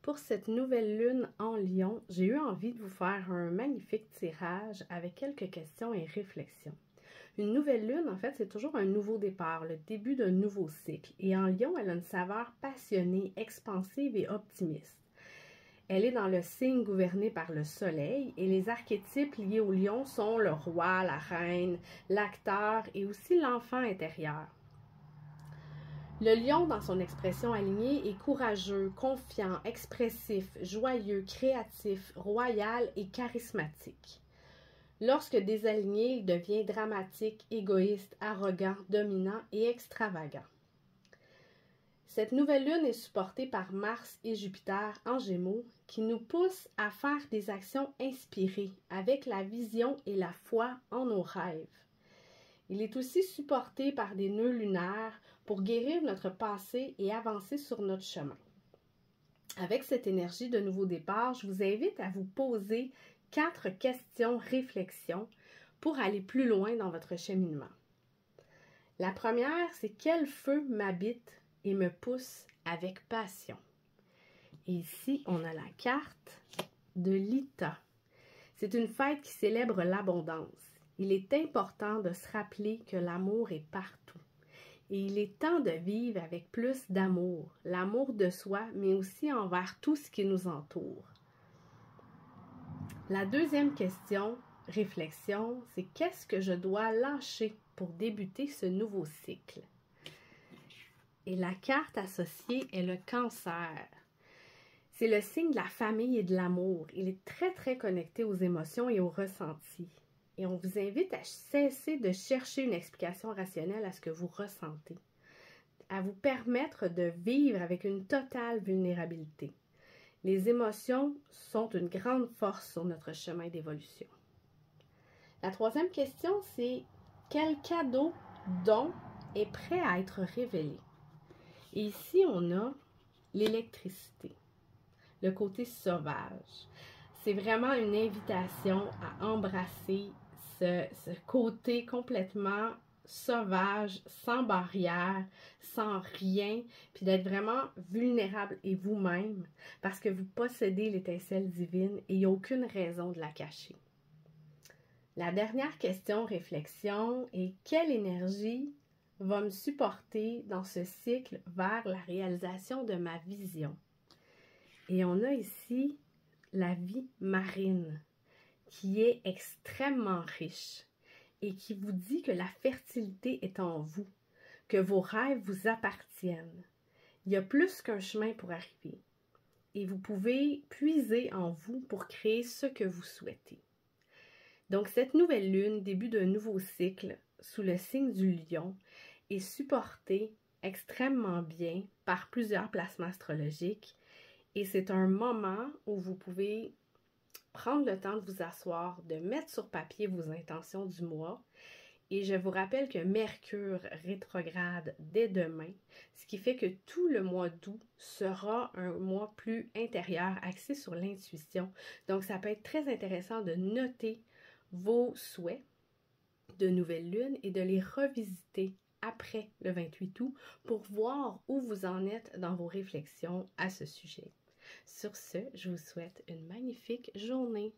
Pour cette nouvelle lune en Lion, j'ai eu envie de vous faire un magnifique tirage avec quelques questions et réflexions. Une nouvelle lune, en fait, c'est toujours un nouveau départ, le début d'un nouveau cycle. Et en Lion, elle a une saveur passionnée, expansive et optimiste. Elle est dans le signe gouverné par le soleil et les archétypes liés au lion sont le roi, la reine, l'acteur et aussi l'enfant intérieur. Le lion, dans son expression alignée, est courageux, confiant, expressif, joyeux, créatif, royal et charismatique. Lorsque désaligné, il devient dramatique, égoïste, arrogant, dominant et extravagant. Cette nouvelle lune est supportée par Mars et Jupiter en Gémeaux qui nous poussent à faire des actions inspirées avec la vision et la foi en nos rêves. Il est aussi supporté par des nœuds lunaires pour guérir notre passé et avancer sur notre chemin. Avec cette énergie de nouveau départ, je vous invite à vous poser 4 questions-réflexions pour aller plus loin dans votre cheminement. La première, c'est quel feu m'habite et me pousse avec passion. Et ici, on a la carte de l'Ita. C'est une fête qui célèbre l'abondance. Il est important de se rappeler que l'amour est partout. Et il est temps de vivre avec plus d'amour, l'amour de soi, mais aussi envers tout ce qui nous entoure. La deuxième question, réflexion, c'est qu'est-ce que je dois lâcher pour débuter ce nouveau cycle? Et la carte associée est le Cancer. C'est le signe de la famille et de l'amour. Il est très connecté aux émotions et aux ressentis. Et on vous invite à cesser de chercher une explication rationnelle à ce que vous ressentez, à vous permettre de vivre avec une totale vulnérabilité. Les émotions sont une grande force sur notre chemin d'évolution. La troisième question, c'est quel cadeau, don est prêt à être révélé? Et ici, on a l'électricité, le côté sauvage. C'est vraiment une invitation à embrasser ce côté complètement sauvage, sans barrière, sans rien, puis d'être vraiment vulnérable et vous-même parce que vous possédez l'étincelle divine et il n'y a aucune raison de la cacher. La dernière question, réflexion, est quelle énergie va me supporter dans ce cycle vers la réalisation de ma vision? Et on a ici la vie marine qui est extrêmement riche et qui vous dit que la fertilité est en vous, que vos rêves vous appartiennent. Il y a plus qu'un chemin pour arriver et vous pouvez puiser en vous pour créer ce que vous souhaitez. Donc cette nouvelle lune, début d'un nouveau cycle sous le signe du lion, est supportée extrêmement bien par plusieurs placements astrologiques et c'est un moment où vous pouvez prendre le temps de vous asseoir, de mettre sur papier vos intentions du mois. Et je vous rappelle que Mercure rétrograde dès demain, ce qui fait que tout le mois d'août sera un mois plus intérieur, axé sur l'intuition. Donc, ça peut être très intéressant de noter vos souhaits de nouvelle lune et de les revisiter après le 28 août pour voir où vous en êtes dans vos réflexions à ce sujet. Sur ce, je vous souhaite une magnifique journée.